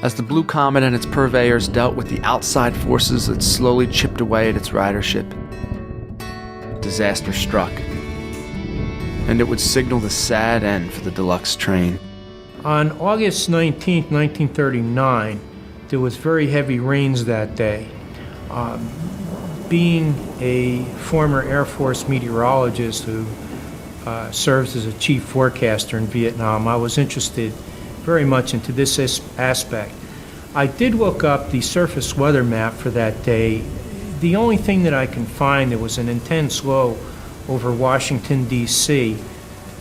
As the Blue Comet and its purveyors dealt with the outside forces that slowly chipped away at its ridership, disaster struck, and it would signal the sad end for the deluxe train. On August 19, 1939, there was very heavy rains that day. Being a former Air Force meteorologist who serves as a chief forecaster in Vietnam, I was interested very much into this aspect. I did look up the surface weather map for that day. The only thing that I can find, there was an intense low over Washington, D.C.,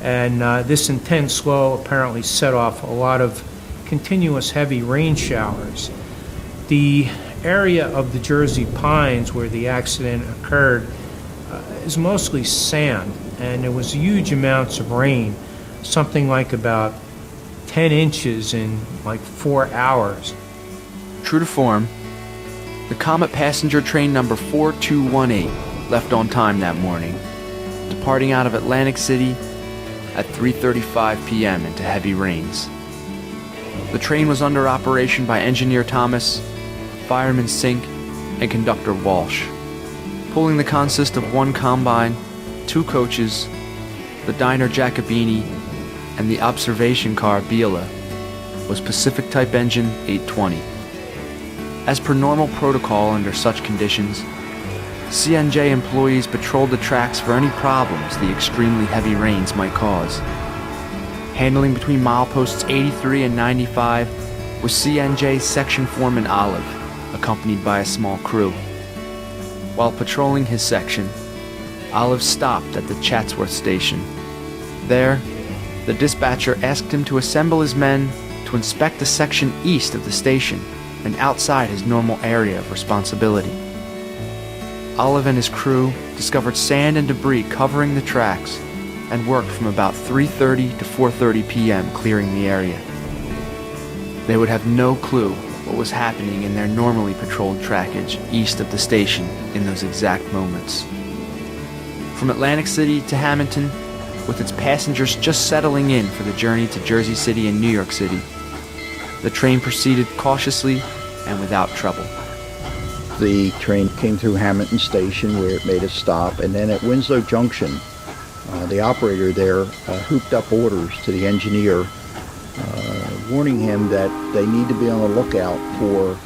and this intense low apparently set off a lot of continuous heavy rain showers. The area of the Jersey Pines where the accident occurred is mostly sand, and there was huge amounts of rain, something like about 10 inches in like 4 hours. True to form, the Comet passenger train number 4218 left on time that morning, departing out of Atlantic City at 3:35 p.m. into heavy rains. The train was under operation by Engineer Thomas, Fireman Sink, and Conductor Walsh. Pulling the consist of one combine, 2 coaches, the diner Jacobini, and the observation car Biela was Pacific Type Engine 820. As per normal protocol under such conditions, CNJ employees patrolled the tracks for any problems the extremely heavy rains might cause. Handling between mileposts 83 and 95 was CNJ Section Foreman Olive, accompanied by a small crew. While patrolling his section, Olive stopped at the Chatsworth station. There, the dispatcher asked him to assemble his men to inspect the section east of the station and outside his normal area of responsibility. Olive and his crew discovered sand and debris covering the tracks and worked from about 3:30 to 4:30 p.m. clearing the area. They would have no clue what was happening in their normally patrolled trackage east of the station in those exact moments. From Atlantic City to Hamilton, with its passengers just settling in for the journey to Jersey City and New York City, the train proceeded cautiously and without trouble. The train came through Hamilton Station where it made a stop, and then at Winslow Junction, the operator there hooped up orders to the engineer, warning him that they need to be on the lookout for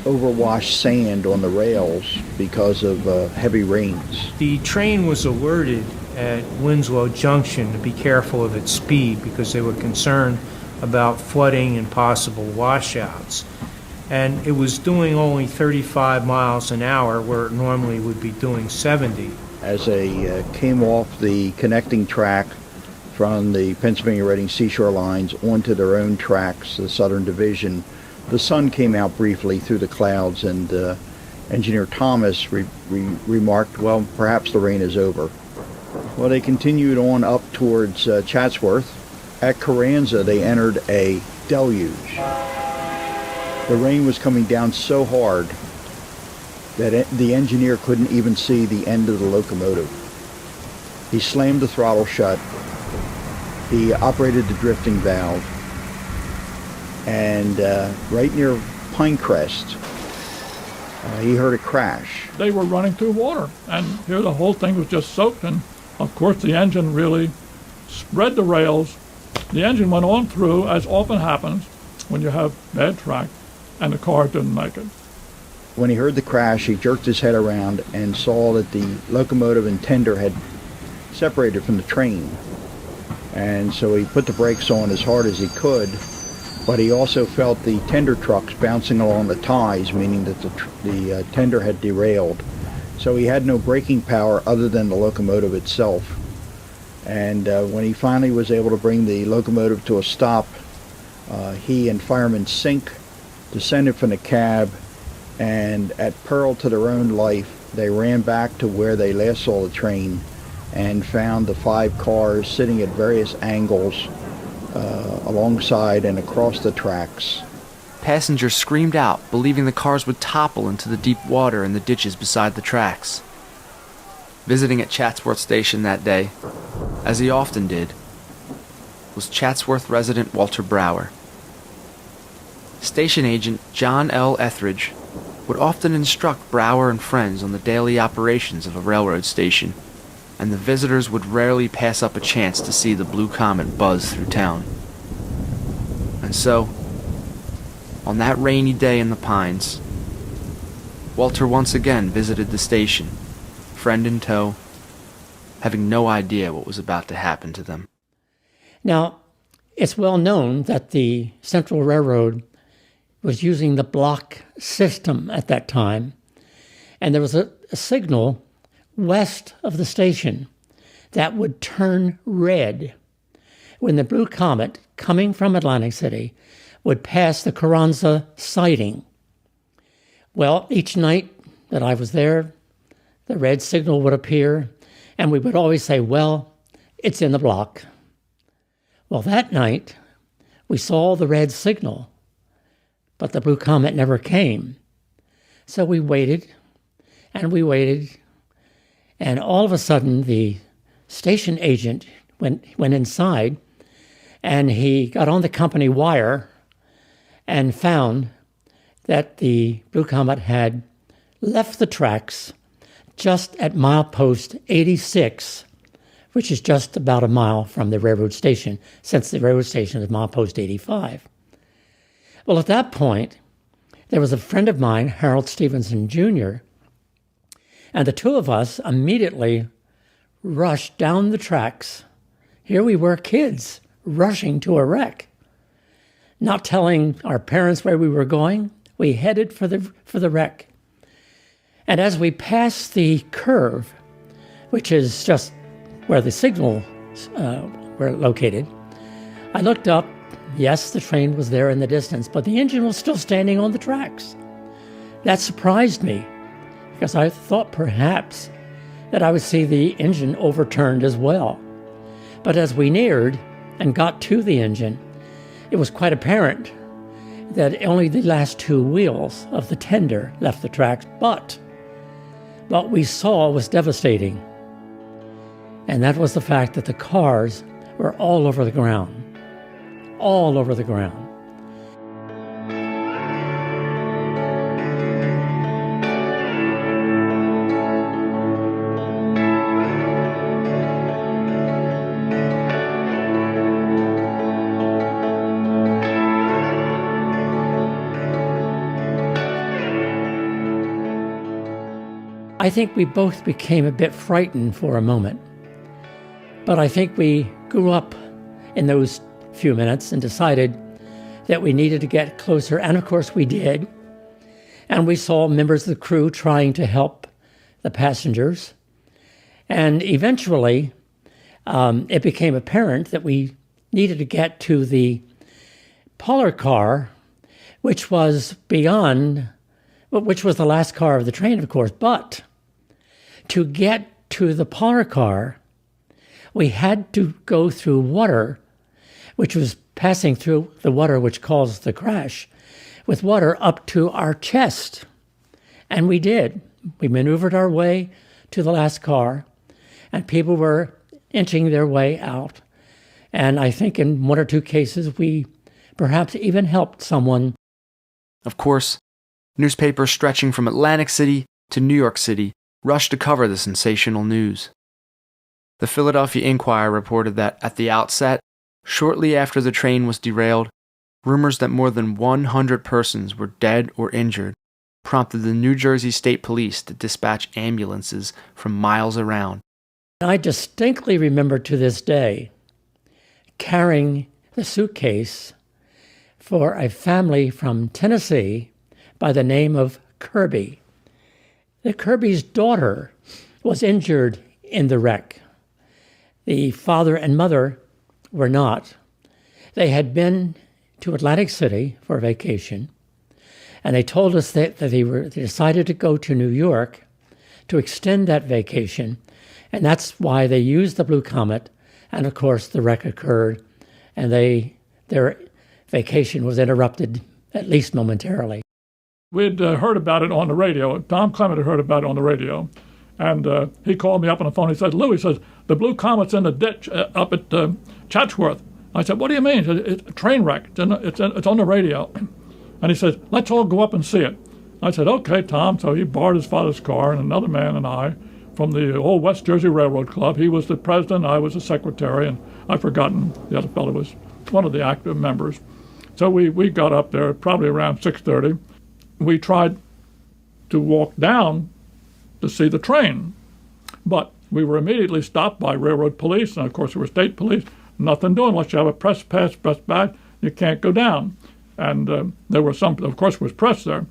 overwashed sand on the rails because of heavy rains. The train was alerted at Winslow Junction to be careful of its speed because they were concerned about flooding and possible washouts. And it was doing only 35 miles an hour where it normally would be doing 70. As they came off the connecting track from the Pennsylvania Reading Seashore lines onto their own tracks, the Southern Division, the sun came out briefly through the clouds, and Engineer Thomas remarked, well, perhaps the rain is over. Well, they continued on up towards Chatsworth. At Carranza, they entered a deluge. The rain was coming down so hard that the engineer couldn't even see the end of the locomotive. He slammed the throttle shut. He operated the drifting valve. And right near Pinecrest, he heard a crash. They were running through water, and here the whole thing was just soaked, and of course the engine really spread the rails. The engine went on through, as often happens when you have bad track, and the car didn't make it. When he heard the crash, he jerked his head around and saw that the locomotive and tender had separated from the train. And so he put the brakes on as hard as he could, but he also felt the tender trucks bouncing along the ties, meaning that the tender had derailed. So he had no braking power other than the locomotive itself. And when he finally was able to bring the locomotive to a stop, he and Fireman Sink descended from the cab, and at peril to their own life, they ran back to where they last saw the train and found the 5 cars sitting at various angles alongside and across the tracks. Passengers screamed out, believing the cars would topple into the deep water in the ditches beside the tracks. Visiting at Chatsworth Station that day, as he often did, was Chatsworth resident Walter Brower. Station agent John L. Etheridge would often instruct Brower and friends on the daily operations of a railroad station, and the visitors would rarely pass up a chance to see the Blue Comet buzz through town. And so, on that rainy day in the pines, Walter once again visited the station, friend in tow, having no idea what was about to happen to them. Now, it's well known that the Central Railroad was using the block system at that time, and there was a signal west of the station that would turn red when the Blue Comet, coming from Atlantic City, would pass the Carranza siding. Well, each night that I was there, the red signal would appear, and we would always say, well, it's in the block. Well, that night, we saw the red signal, but the Blue Comet never came. So we waited, and all of a sudden, the station agent went inside, and he got on the company wire and found that the Blue Comet had left the tracks just at milepost 86, which is just about a mile from the railroad station, since the railroad station is milepost 85. Well, at that point, there was a friend of mine, Harold Stevenson Jr., and the two of us immediately rushed down the tracks. Here we were, kids, rushing to a wreck. Not telling our parents where we were going, we headed for the wreck. And as we passed the curve, which is just where the signals were located, I looked up. Yes, the train was there in the distance, but the engine was still standing on the tracks. That surprised me, because I thought perhaps that I would see the engine overturned as well. But as we neared and got to the engine, it was quite apparent that only the last two wheels of the tender left the tracks, but what we saw was devastating. And that was the fact that the cars were all over the ground. All over the ground. I think we both became a bit frightened for a moment. But I think we grew up in those few minutes and decided that we needed to get closer. And of course we did. And we saw members of the crew trying to help the passengers. And eventually it became apparent that we needed to get to the parlor car, which was the last car of the train, of course. But to get to the parlor car, we had to go through water, which was passing through the water which caused the crash, with water up to our chest. And we did. We maneuvered our way to the last car, and people were inching their way out. And I think in one or two cases, we perhaps even helped someone. Of course, newspapers stretching from Atlantic City to New York City rushed to cover the sensational news. The Philadelphia Inquirer reported that at the outset, shortly after the train was derailed, rumors that more than 100 persons were dead or injured prompted the New Jersey State Police to dispatch ambulances from miles around. I distinctly remember to this day carrying the suitcase for a family from Tennessee by the name of Kirby. The Kirby's daughter was injured in the wreck. The father and mother were not. They had been to Atlantic City for a vacation, and they told us that they decided to go to New York to extend that vacation, and that's why they used the Blue Comet, and of course the wreck occurred, and their vacation was interrupted, at least momentarily. We'd heard about it on the radio. Tom Clement had heard about it on the radio. And he called me up on the phone. He said, Lou, he says, the Blue Comet's in the ditch up at Chatsworth. I said, what do you mean? He said, it's a train wreck. It's on the radio. And he says, let's all go up and see it. I said, okay, Tom. So he borrowed his father's car, and another man and I from the old West Jersey Railroad Club. He was the president, I was the secretary, and I've forgotten, the other fellow was one of the active members. So we got up there probably around 6:30. We tried to walk down to see the train, but we were immediately stopped by railroad police, and of course there were state police. Nothing doing. Unless you have a press pass, press badge, you can't go down. And there were some, of course, was press there.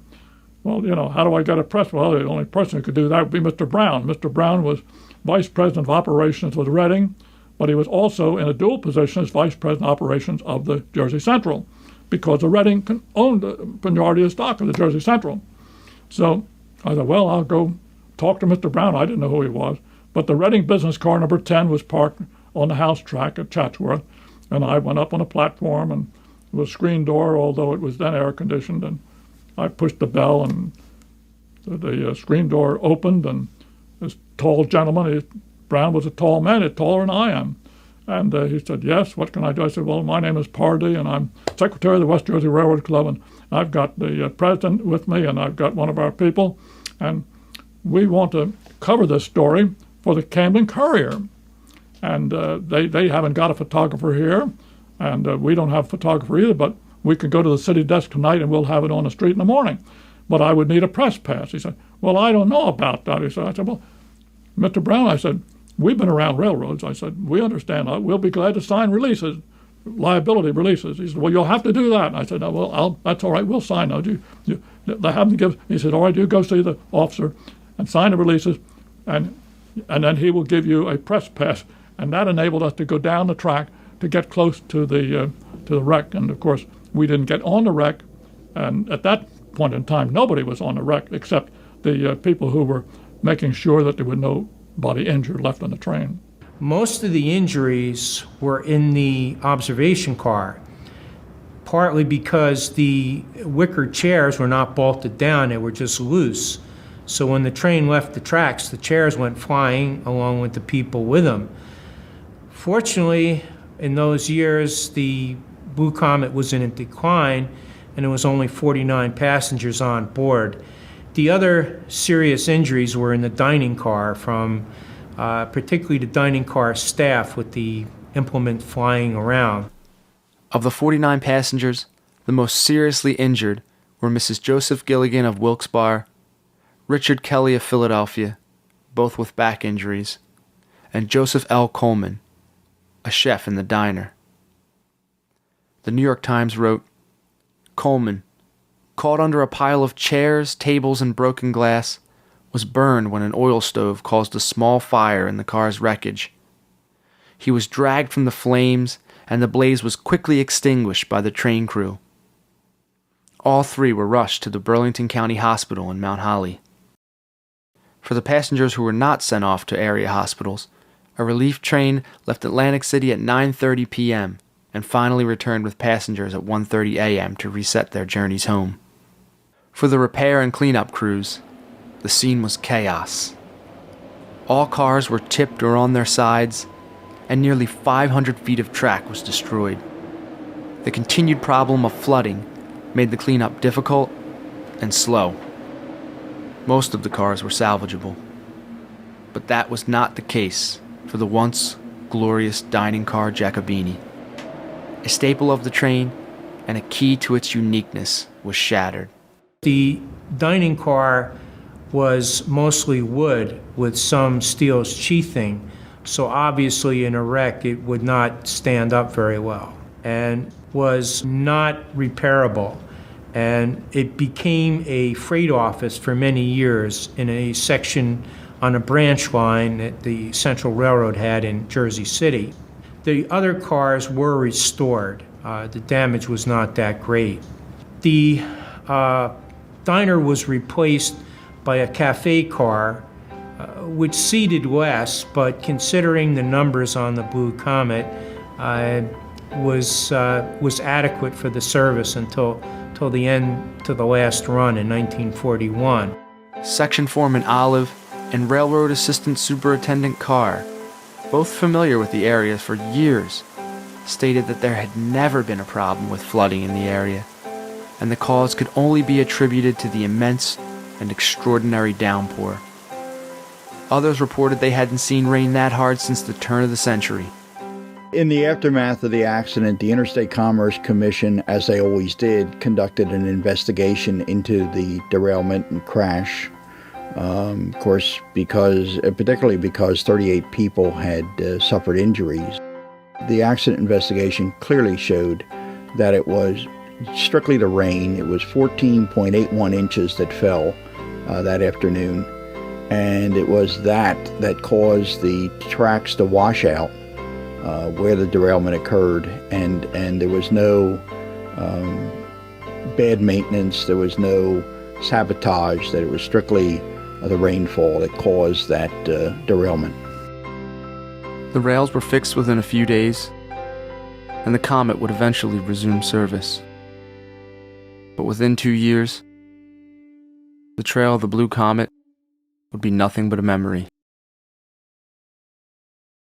Well, how do I get a press? Well, the only person who could do that would be Mr. Brown. Mr. Brown was vice president of operations with Reading, but he was also in a dual position as vice president of operations of the Jersey Central, because the Reading owned the majority of the stock of the Jersey Central. So I thought, well, I'll go talk to Mr. Brown. I didn't know who he was. But the Reading business car number 10 was parked on the house track at Chatsworth, and I went up on a platform, and it was a screen door, although it was then air conditioned, and I pushed the bell, and the screen door opened, and this tall gentleman, Brown was a tall man, taller than I am, and he said, yes, what can I do? I said, well, my name is Pardee, and I'm secretary of the West Jersey Railroad Club, and I've got the president with me, and I've got one of our people, and we want to cover this story for the Camden Courier. And they haven't got a photographer here, and we don't have a photographer either, but we could go to the city desk tonight and we'll have it on the street in the morning. But I would need a press pass. He said, well, I don't know about that. I said, well, Mr. Brown, I said, we've been around railroads. I said, we understand. We'll be glad to sign releases, liability releases. He said, well, you'll have to do that. And I said, no, well, that's all right. We'll sign those. They have to give. He said, all right, you go see the officer and sign the releases, and then he will give you a press pass. And that enabled us to go down the track to get close to the wreck. And of course, we didn't get on the wreck. And at that point in time, nobody was on the wreck except the people who were making sure that there was nobody injured left on the train. Most of the injuries were in the observation car, partly because the wicker chairs were not bolted down, they were just loose. So when the train left the tracks, the chairs went flying along with the people with them. Fortunately, in those years, the Blue Comet was in a decline, and there was only 49 passengers on board. The other serious injuries were in the dining car, from particularly the dining car staff with the implement flying around. Of the 49 passengers, the most seriously injured were Mrs. Joseph Gilligan of Wilkes-Barre, Richard Kelly of Philadelphia, both with back injuries, and Joseph L. Coleman, a chef in the diner. The New York Times wrote, Coleman, caught under a pile of chairs, tables, and broken glass, was burned when an oil stove caused a small fire in the car's wreckage. He was dragged from the flames, and the blaze was quickly extinguished by the train crew. All three were rushed to the Burlington County Hospital in Mount Holly. For the passengers who were not sent off to area hospitals, a relief train left Atlantic City at 9:30 p.m. and finally returned with passengers at 1:30 a.m. to reset their journeys home. For the repair and cleanup crews, the scene was chaos. All cars were tipped or on their sides, and nearly 500 feet of track was destroyed. The continued problem of flooding made the cleanup difficult and slow. Most of the cars were salvageable, but that was not the case for the once glorious dining car Jacobini. A staple of the train and a key to its uniqueness was shattered. The dining car was mostly wood with some steel sheathing, so obviously in a wreck it would not stand up very well and was not repairable. And it became a freight office for many years in a section on a branch line that the Central Railroad had in Jersey City. The other cars were restored. The damage was not that great. The diner was replaced by a cafe car, which seated less, but considering the numbers on the Blue Comet, was adequate for the service until the end, to the last run in 1941. Section Foreman Olive and Railroad Assistant Superintendent Carr, both familiar with the area for years, stated that there had never been a problem with flooding in the area. and the cause could only be attributed to the immense and extraordinary downpour. Others reported they hadn't seen rain that hard since the turn of the century. In the aftermath of the accident, the Interstate Commerce Commission, as they always did, conducted an investigation into the derailment and crash. Of course, particularly because 38 people had suffered injuries. The accident investigation clearly showed that it was strictly the rain. It was 14.81 inches that fell that afternoon, and it was that caused the tracks to wash out where the derailment occurred, and there was no bad maintenance, there was no sabotage, that it was strictly the rainfall that caused that derailment. The rails were fixed within a few days, and the Comet would eventually resume service. But within 2 years, the trail of the Blue Comet would be nothing but a memory.